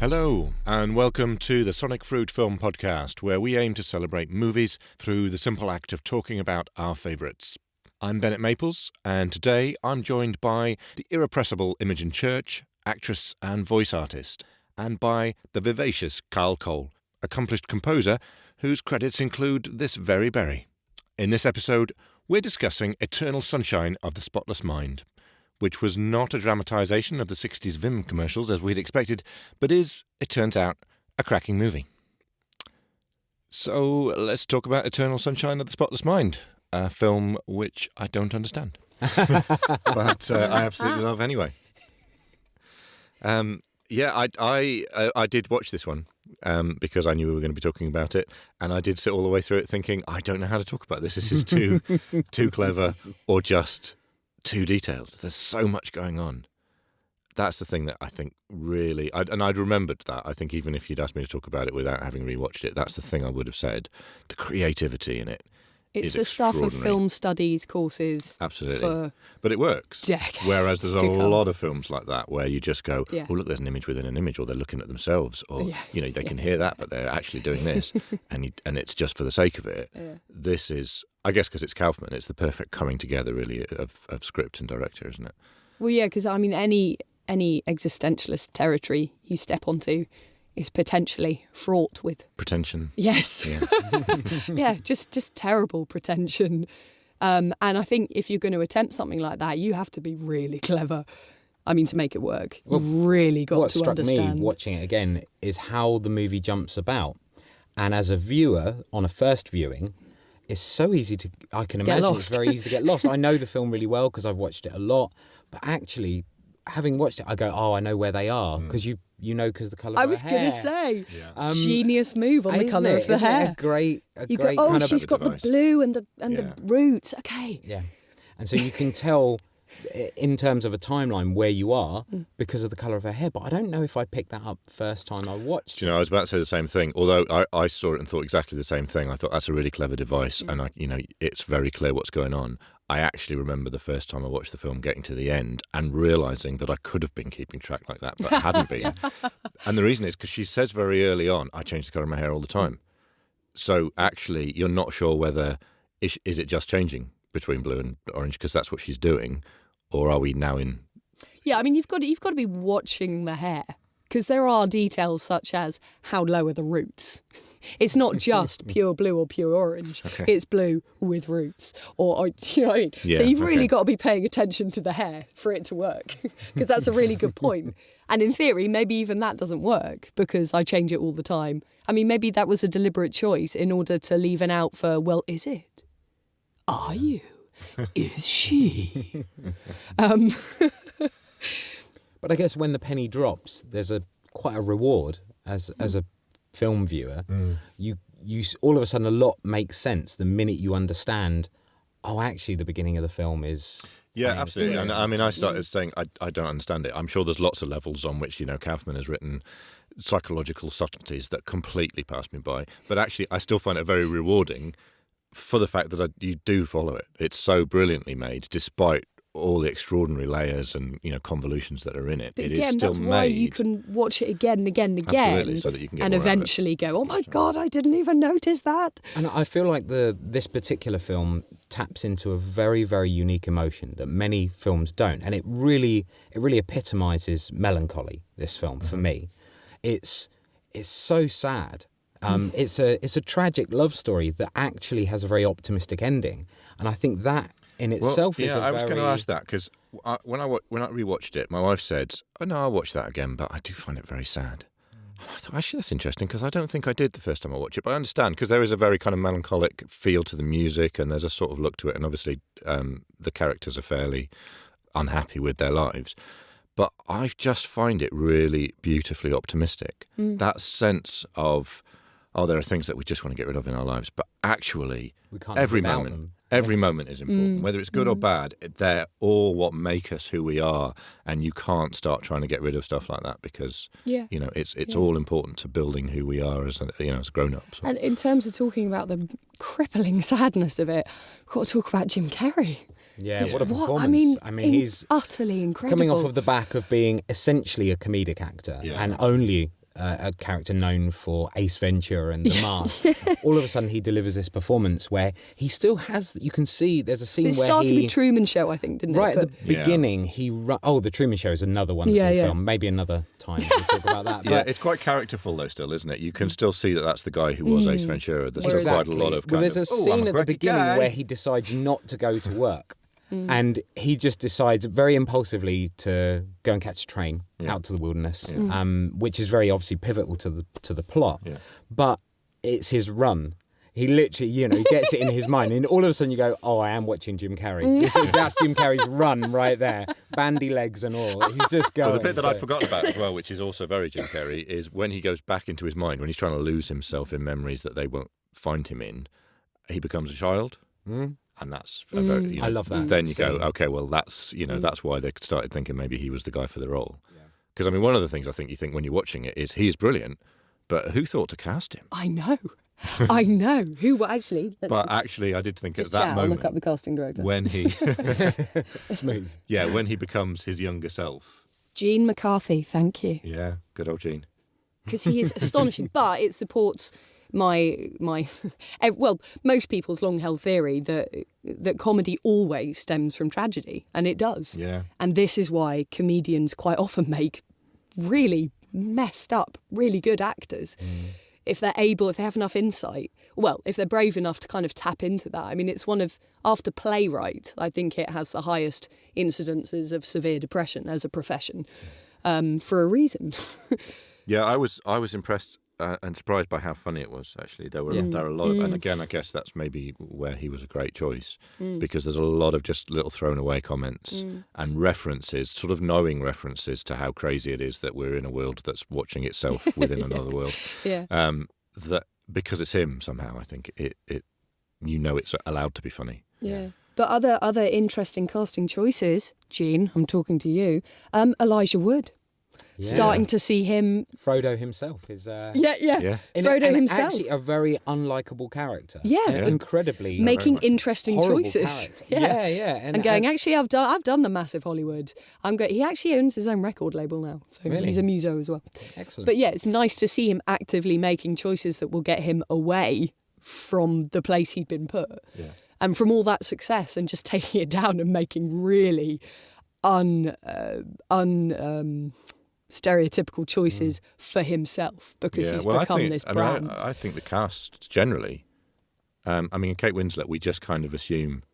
Hello, and welcome to the Sonic Fruit Film Podcast, where we aim to celebrate movies through the simple act of talking about our favourites. I'm Bennet Maples, and today I'm joined by the irrepressible Imogen Church, actress and voice artist, and by the vivacious Carl Cole, accomplished composer whose credits include this very berry. In this episode, we're discussing Eternal Sunshine of the Spotless Mind, which was not a dramatisation of the 60s Vim commercials as we'd expected, but is, it turns out, a cracking movie. So let's talk about Eternal Sunshine of the Spotless Mind, a film which I don't understand, but I absolutely love anyway. I did watch this one because I knew we were going to be talking about it, and I did sit all the way through it thinking, I don't know how to talk about this. This is too clever or just too detailed. There's so much going on. That's the thing that I think really... I'd remembered that. I think even if you'd asked me to talk about it without having rewatched it, that's the thing I would have said. The creativity in it. It's the stuff of film studies courses. Absolutely. But it works. Decades Whereas there's a lot of films like that where you just go, oh, look, there's an image within an image, or they're looking at themselves, or, they can hear that, but they're actually doing this, and it's just for the sake of it. Yeah. This is, I guess because it's Kaufman, it's the perfect coming together, really, of script and director, isn't it? Well, yeah, because, I mean, any existentialist territory you step onto is potentially fraught with pretension. Yes. Yeah, just terrible pretension. And I think if you're going to attempt something like that, you have to be really clever. I mean, to make it work. You've really got to understand. What struck me watching it again is how the movie jumps about. And as a viewer, on a first viewing, it's so easy to... I can imagine it's very easy to get lost. I know the film really well because I've watched it a lot. But actually, having watched it, I go, I know where they are. Because you know, because the colour of her hair. I was going to say, genius move on the colour of the Isn't hair. It a great you kind go, of she's got device. The blue and the roots. Okay. Yeah. And so you can tell, in terms of a timeline, where you are because of the colour of her hair. But I don't know if I picked that up first time I watched it. I was about to say the same thing. Although I saw it and thought exactly the same thing. I thought that's a really clever device, and it's very clear what's going on. I actually remember the first time I watched the film getting to the end and realising that I could have been keeping track like that, but I hadn't been. And the reason is because she says very early on, I change the colour of my hair all the time. So actually, you're not sure whether, is it just changing between blue and orange because that's what she's doing, or are we now in... Yeah, I mean, you've got to be watching the hair, because there are details such as how low are the roots. It's not just pure blue or pure orange. Okay. It's blue with roots. Or you know what I mean? Yeah, so you've really got to be paying attention to the hair for it to work, because that's a really good point. And in theory, maybe even that doesn't work because I change it all the time. I mean, maybe that was a deliberate choice in order to leave an out for, well, is it? Are you? Is she? But I guess when the penny drops, there's quite a reward as a film viewer. You all of a sudden a lot makes sense the minute you understand. Oh, actually, the beginning of the film is. Yeah, absolutely. And I mean, I started saying I don't understand it. I'm sure there's lots of levels on which Kaufman has written psychological subtleties that completely pass me by. But actually, I still find it very rewarding for the fact that you do follow it. It's so brilliantly made, despite all the extraordinary layers and convolutions that are in it. But it again, is still that's made. why you can watch it again and again and again. Absolutely, so that you can get and more eventually go, oh my God, I didn't even notice that. And I feel like this particular film taps into a very, very unique emotion that many films don't. And it really epitomises melancholy, this film, for me. It's so sad. It's a tragic love story that actually has a very optimistic ending. And I think that in itself is a very... I was going to ask that because when I rewatched it, my wife said, "Oh no, I'll watch that again," but I do find it very sad. And I thought, actually, that's interesting because I don't think I did the first time I watched it, but I understand because there is a very kind of melancholic feel to the music, and there's a sort of look to it, and obviously the characters are fairly unhappy with their lives. But I just find it really beautifully optimistic. That sense of, there are things that we just want to get rid of in our lives, but actually, we can't every moment is important. Whether it's good or bad, they're all what make us who we are, and you can't start trying to get rid of stuff like that because it's all important to building who we are as grown-ups. And in terms of talking about the crippling sadness of it, we've got to talk about Jim Carrey. Yeah, what a performance. I mean, he's utterly incredible. Coming off of the back of being essentially a comedic actor and only a character known for Ace Ventura and The Mask. All of a sudden, he delivers this performance where he still has. You can see there's a scene It where started with Truman Show, I think, didn't it? right at the beginning, the Truman Show is another wonderful film. Maybe another time we'll talk about that. Yeah, it's quite characterful though, still, isn't it? You can still see that that's the guy who was Ace Ventura. There's still quite a lot of. There's a scene at the beginning where he decides not to go to work. And he just decides very impulsively to go and catch a train out to the wilderness, which is very obviously pivotal to the plot. Yeah. But it's his run. He literally, he gets it in his mind, and all of a sudden you go, "Oh, I am watching Jim Carrey." That's Jim Carrey's run right there, bandy legs and all. He's just going. Well, the bit that I'd forgotten about as well, which is also very Jim Carrey, is when he goes back into his mind, when he's trying to lose himself in memories that they won't find him in, he becomes a child. And that's a very, I love that. Then you go, okay, well, that's that's why they started thinking maybe he was the guy for the role. Because I mean, one of the things I think you think when you're watching it is he's brilliant, but who thought to cast him? I know. Who actually? But actually, I did think at that moment. I'll look up the casting director when he smooth. Yeah, when he becomes his younger self. Gene McCarthy. Thank you. Yeah, good old Gene. Because he is astonishing, but it supports my most people's long-held theory that comedy always stems from tragedy, and it does. Yeah. And this is why comedians quite often make really messed up, really good actors. If they have enough insight, if they're brave enough to kind of tap into that. I mean, it's after Playwright, I think it has the highest incidences of severe depression as a profession, for a reason. Yeah, I was impressed and surprised by how funny it was. Actually, there were a lot of, and again, I guess that's maybe where he was a great choice because there's a lot of just little thrown away comments and references, sort of knowing references to how crazy it is that we're in a world that's watching itself within another world. Yeah. That because it's him somehow, I think it it's allowed to be funny. Yeah. But other interesting casting choices, Gene, I'm talking to you. Elijah Wood. Yeah. Starting to see him. Frodo himself is. Yeah. Frodo himself. Actually, a very unlikable character. Yeah. Incredibly. Making interesting choices. Yeah. And going, actually, I've done the massive Hollywood. He actually owns his own record label now. So really? He's a muso as well. Excellent. But yeah, it's nice to see him actively making choices that will get him away from the place he'd been put. Yeah. And from all that success and just taking it down and making really stereotypical choices for himself because he's become this brand. I think the cast generally, Kate Winslet, we just kind of assume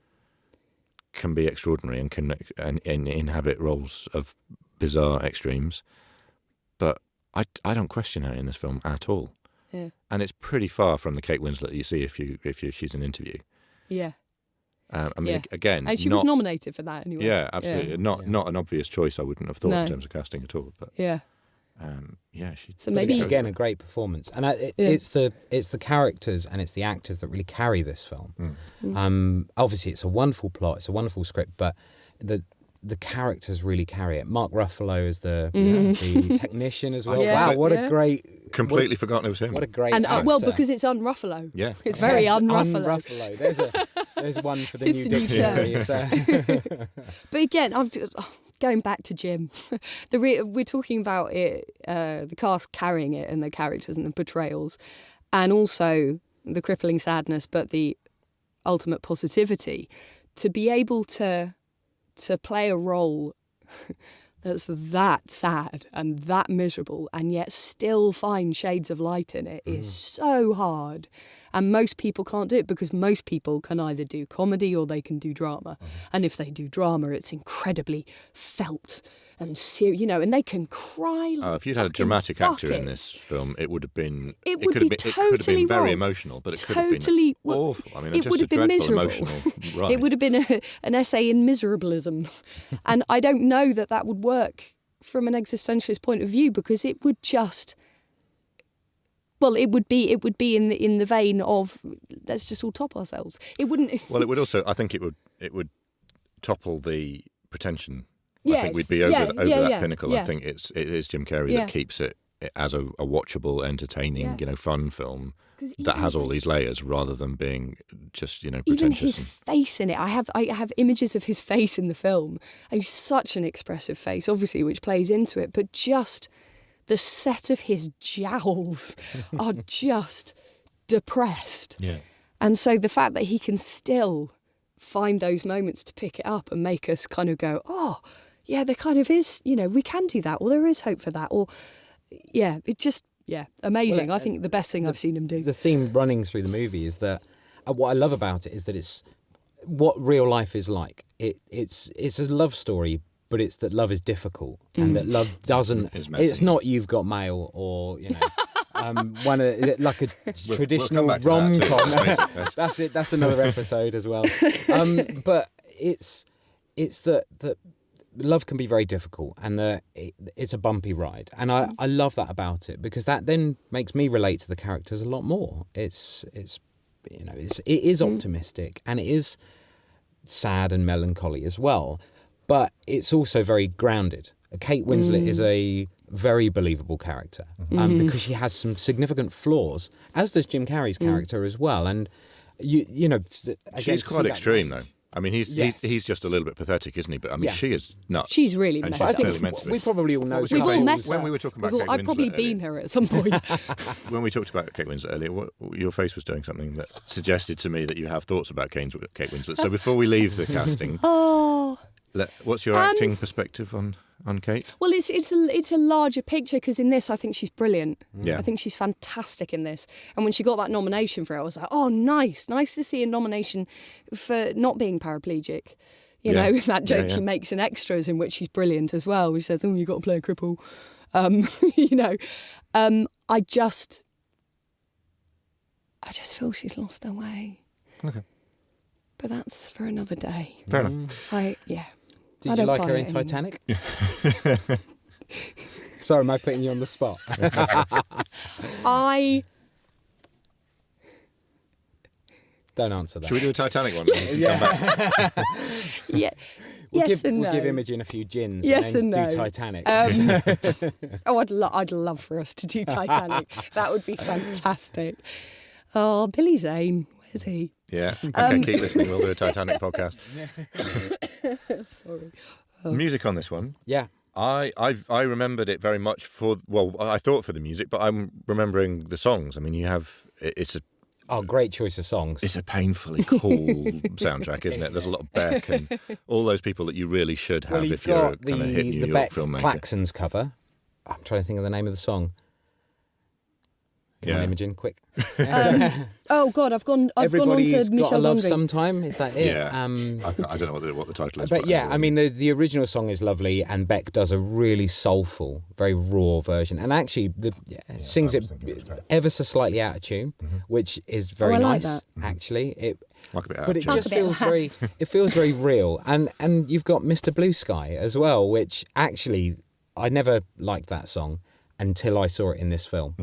can be extraordinary and can inhabit roles of bizarre extremes, but I don't question her in this film at all. Yeah. And it's pretty far from the Kate Winslet you see if she's an interview. Yeah. Again, and she was nominated for that anyway. Yeah, absolutely. Not an obvious choice. I wouldn't have thought in terms of casting at all. But she. So maybe again a great performance, and it's the characters and it's the actors that really carry this film. Obviously, it's a wonderful plot, it's a wonderful script, but the characters really carry it. Mark Ruffalo is the technician as well. Yeah. Wow, what a great. Completely forgotten it was him. What a great and actor. because it's un-Ruffalo. Yeah, it's very un-Ruffalo. There's one for the It's new dictionary. But again, I'm just, going back to Jim. We're talking about it, the cast carrying it and the characters and the portrayals, and also the crippling sadness, but the ultimate positivity. To be able to play a role that's that sad and that miserable and yet still find shades of light in it is so hard. And most people can't do it because most people can either do comedy or they can do drama. And if they do drama, it's incredibly felt and serious, and they can cry like if you'd had a dramatic actor in this film, it would have been. It could have been very emotional, but it could have been awful. I mean, it would have been miserable. Right. It would have been an essay in miserablism, and I don't know that would work from an existentialist point of view because it would just. Well, it would be in the vein of let's just all top ourselves. It wouldn't. Well, it would also. I think it would topple the pretension. Yes. I think we'd be over that pinnacle. Yeah. I think it is Jim Carrey that keeps it as a watchable, entertaining, fun film that has all these layers rather than being just pretentious. Even his face in it. I have images of his face in the film. He's such an expressive face, obviously, which plays into it. But just the set of his jowls are just depressed. Yeah. And so the fact that he can still find those moments to pick it up and make us kind of go, oh, yeah, there kind of is, we can do that, or there is hope for that, or, yeah, it just, amazing. Well, I think the best thing I've seen him do. The theme running through the movie is that, what I love about it is that it's what real life is like. It's a love story, but it's that love is difficult and that love doesn't. It's not You've Got Mail or like a traditional rom-com. That's it. That's another episode as well. But it's that love can be very difficult and it's a bumpy ride, and I love that about it, because that then makes me relate to the characters a lot more. It is optimistic and it is sad and melancholy as well, but it's also very grounded. Kate Winslet is a very believable character because she has some significant flaws, as does Jim Carrey's character as well. And again, she's quite extreme though. I mean, he's just a little bit pathetic, isn't he? But I mean, she is nuts. She's really messed up. I think we probably all know. We've all met her. When we were talking about Kate Winslet I've probably been her at some point. When we talked about Kate Winslet earlier, your face was doing something that suggested to me that you have thoughts about Kate Winslet. So before we leave the casting, what's your acting perspective on Kate? Well, it's a larger picture, because in this I think she's brilliant. Yeah. I think she's fantastic in this. And when she got that nomination for it, I was like, oh, nice to see a nomination for not being paraplegic. You know, that joke she makes in Extras, in which she's brilliant as well, which says, oh, you got to play a cripple. I just feel she's lost her way. Okay. But that's for another day. Fair enough. Did you like her in Titanic? Sorry, am I putting you on the spot? Don't answer that. Should we do a Titanic one? Yeah. We'll give Imogen a few gins and then do Titanic. I'd love for us to do Titanic. That would be fantastic. Oh, Billy Zane, where's he? Yeah. Okay, keep listening. We'll do a Titanic podcast. Sorry. Music on this one. Yeah. I remembered it very much I thought for the music, but I'm remembering the songs. I mean, it's a great choice of songs. It's a painfully cool soundtrack, isn't it? There's a lot of Beck and all those people that you really should have if you're a kind of hit New York Beck filmmaker. Klaxons cover. I'm trying to think of the name of the song. Come on, Imogen, quick. Oh God, I've gone on to Michel Everybody's Got a Love Gondry. Sometime. Is that it? Yeah. I don't know what the title is. But yeah, I mean, the original song is lovely, and Beck does a really soulful, very raw version, and actually sings it ever so slightly out of tune, which is very like nice. that. Actually, but it just feels very real, and you've got Mr. Blue Sky as well, which actually I never liked that song until I saw it in this film.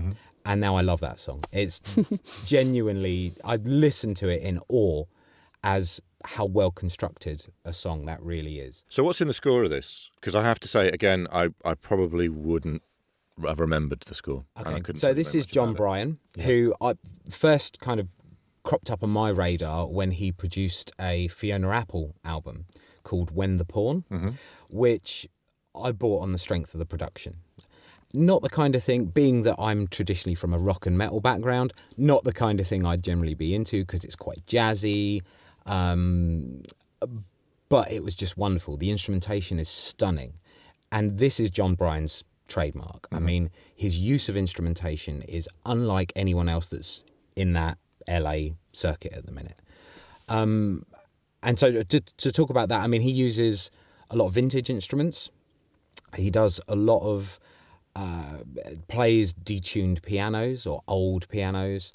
And now I love that song. It's genuinely, I listen to it in awe as how well constructed a song that really is. So what's in the score of this? Because I have to say, again, I probably wouldn't have remembered the score. Okay, so this is John Bryan, who I first kind of cropped up on my radar when he produced a Fiona Apple album called When the Pawn, which I bought on the strength of the production. Not the kind of thing, being that I'm traditionally from a rock and metal background, not the kind of thing I'd generally be into, because it's quite jazzy, but it was just wonderful. The instrumentation is stunning, and this is John Bryan's trademark. I mean, his use of instrumentation is unlike anyone else that's in that LA circuit at the minute. And so to talk about that, I mean, he uses a lot of vintage instruments. He does a lot of plays detuned pianos or old pianos.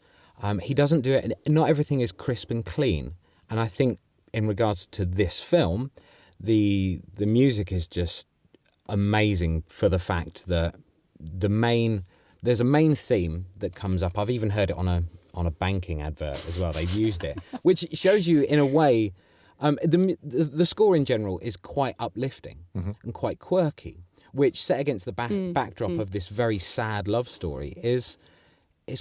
He doesn't do it. Not everything is crisp and clean. And I think in regards to this film, the music is just amazing for the fact that there's a main theme that comes up. I've even heard it on a banking advert as well. They've used it, which shows you in a way. The score in general is quite uplifting and quite quirky, which set against the backdrop of this very sad love story is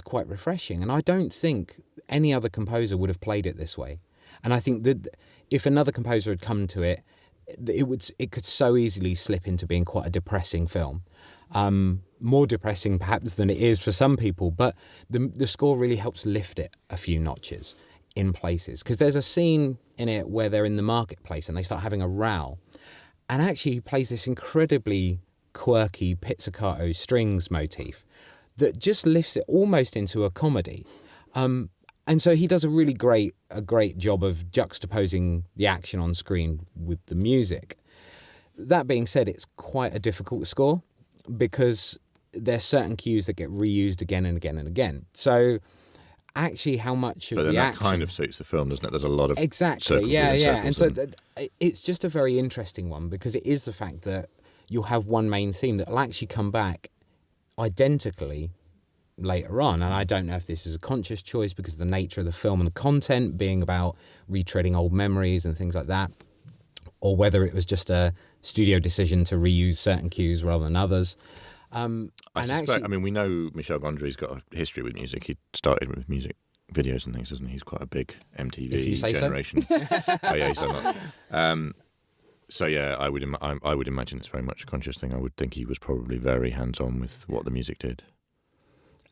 quite refreshing. And I don't think any other composer would have played it this way. And I think that if another composer had come to it, it could so easily slip into being quite a depressing film. More depressing perhaps than it is for some people, but the score really helps lift it a few notches in places. Because there's a scene in it where they're in the marketplace and they start having a row. And actually he plays this incredibly quirky pizzicato strings motif that just lifts it almost into a comedy. And so he does a great job of juxtaposing the action on screen with the music. That being said, it's quite a difficult score because there's certain cues that get reused again and again and again. So actually how much of the action... But that kind of suits the film, doesn't it? There's a lot of Exactly, yeah. And so it's just a very interesting one because it is the fact that you'll have one main theme that will actually come back identically later on. And I don't know if this is a conscious choice because of the nature of the film and the content being about retreading old memories and things like that, or whether it was just a studio decision to reuse certain cues rather than others. We know Michel Gondry's got a history with music. He started with music videos and things, doesn't he? He's quite a big MTV generation. So. Oh, yeah, he's done that. So yeah, I would imagine it's very much a conscious thing. I would think he was probably very hands-on with what the music did.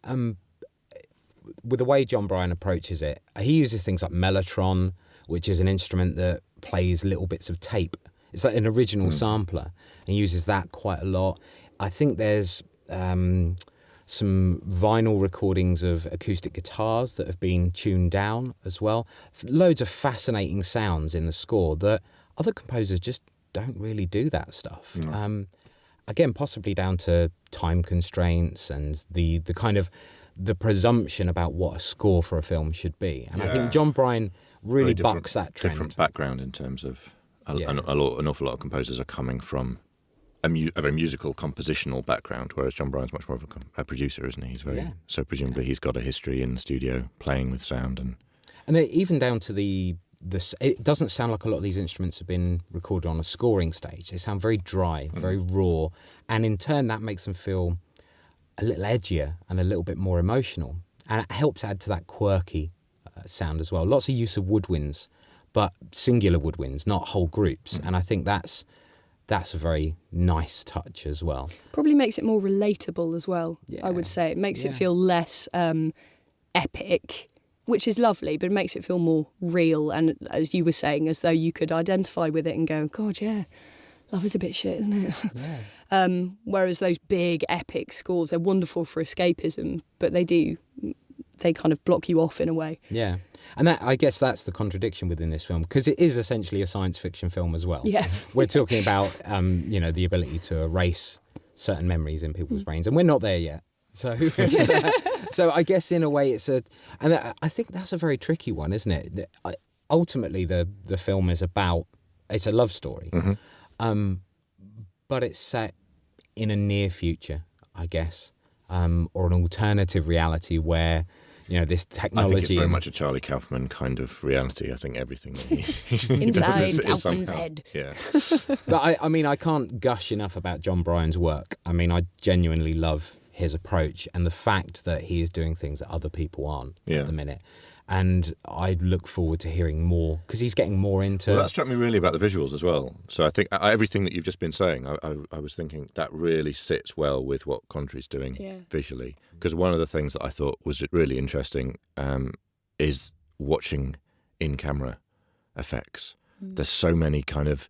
With the way John Bryan approaches it, he uses things like mellotron, which is an instrument that plays little bits of tape. It's like an original sampler, and he uses that quite a lot. I think there's some vinyl recordings of acoustic guitars that have been tuned down as well. Loads of fascinating sounds in the score that other composers just don't really do that stuff. Again, possibly down to time constraints and the kind of the presumption about what a score for a film should be. And I think John Bryan really bucks that trend. Different background in terms of an awful lot of composers are coming from a very musical compositional background, whereas John Bryan's much more of a producer, isn't he? He's very so presumably he's got a history in the studio playing with sound and even down to the it doesn't sound like a lot of these instruments have been recorded on a scoring stage. They sound very dry, very raw, and in turn that makes them feel a little edgier and a little bit more emotional, and it helps add to that quirky sound as well. Lots of use of woodwinds, but singular woodwinds, not whole groups, and I think that's a very nice touch as well. Probably makes it more relatable as well, I would say. It makes it feel less epic, which is lovely, but it makes it feel more real. And as you were saying, as though you could identify with it and go, God, yeah, love is a bit shit, isn't it? Yeah. Whereas those big epic scores, they're wonderful for escapism, but they kind of block you off in a way. Yeah. And I guess that's the contradiction within this film, because it is essentially a science fiction film as well. Yeah. We're talking about, the ability to erase certain memories in people's brains, and we're not there yet. So I guess in a way and I think that's a very tricky one, isn't it? Ultimately, the film is it's a love story, but it's set in a near future, I guess, or an alternative reality where this technology. I think it's very much a Charlie Kaufman kind of reality. I think everything that he inside is Kaufman's somehow, head. Yeah. But I can't gush enough about John Bryan's work. I mean, I genuinely love his approach and the fact that he is doing things that other people aren't at the minute. And I look forward to hearing more because he's getting more into... Well, that struck me really about the visuals as well. So I think everything that you've just been saying, I was thinking that really sits well with what Gondry's doing visually. Because one of the things that I thought was really interesting is watching in-camera effects. There's so many kind of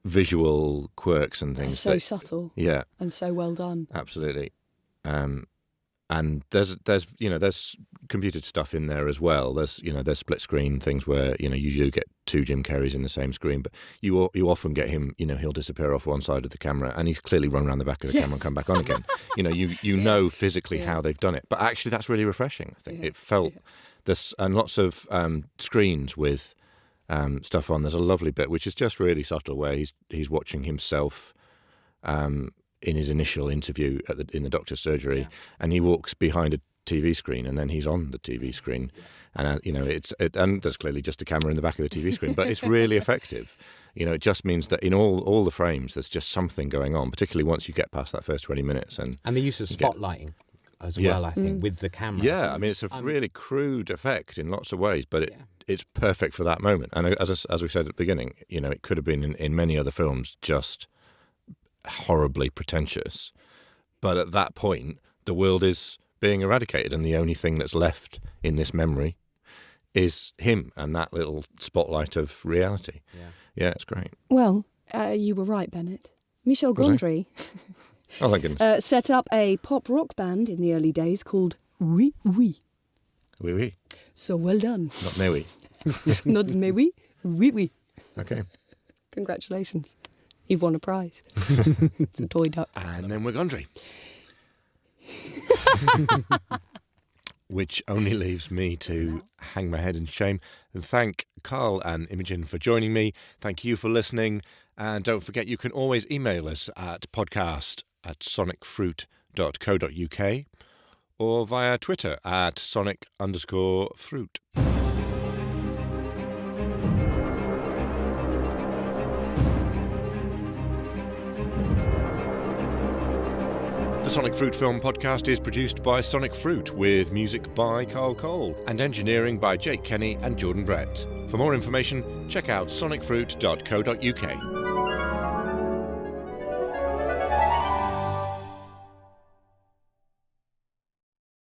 visual quirks and things. They're so subtle. Yeah. And so well done. Absolutely. And there's computed stuff in there as well. There's split screen things where you do get two Jim Carreys in the same screen, but you often get him. He'll disappear off one side of the camera, and he's clearly run around the back of the camera and come back on again. You know physically how they've done it, but actually that's really refreshing. I think it felt this, and lots of screens with stuff on. There's a lovely bit which is just really subtle where he's watching himself. In his initial interview in the doctor's surgery, and he walks behind a TV screen, and then he's on the TV screen, and and there's clearly just a camera in the back of the TV screen, but it's really effective. It just means that in all the frames, there's just something going on, particularly once you get past that first 20 minutes, and the use of spotlighting as well. I think with the camera. Yeah, I mean it's a really crude effect in lots of ways, but it's perfect for that moment. And as we said at the beginning, it could have been in many other films just horribly pretentious. But at that point, the world is being eradicated, and the only thing that's left in this memory is him and that little spotlight of reality. Yeah, it's great. Well, you were right, Bennet. Michel Was I? Gondry Oh, thank goodness. set up a pop rock band in the early days called Oui Oui. Oui, oui. So well done. Not no oui. Not mais oui, oui oui. Okay. Congratulations. You've won a prize. It's a toy duck. And then we're Gondry. Which only leaves me to hang my head in shame and thank Carl and Imogen for joining me. Thank you for listening. And don't forget, you can always email us at podcast@sonicfruit.co.uk or via Twitter at @sonic_fruit. The Sonic Fruit Film Podcast is produced by Sonic Fruit with music by Carl Cole and engineering by Jake Kenny and Jordan Brett. For more information, check out sonicfruit.co.uk.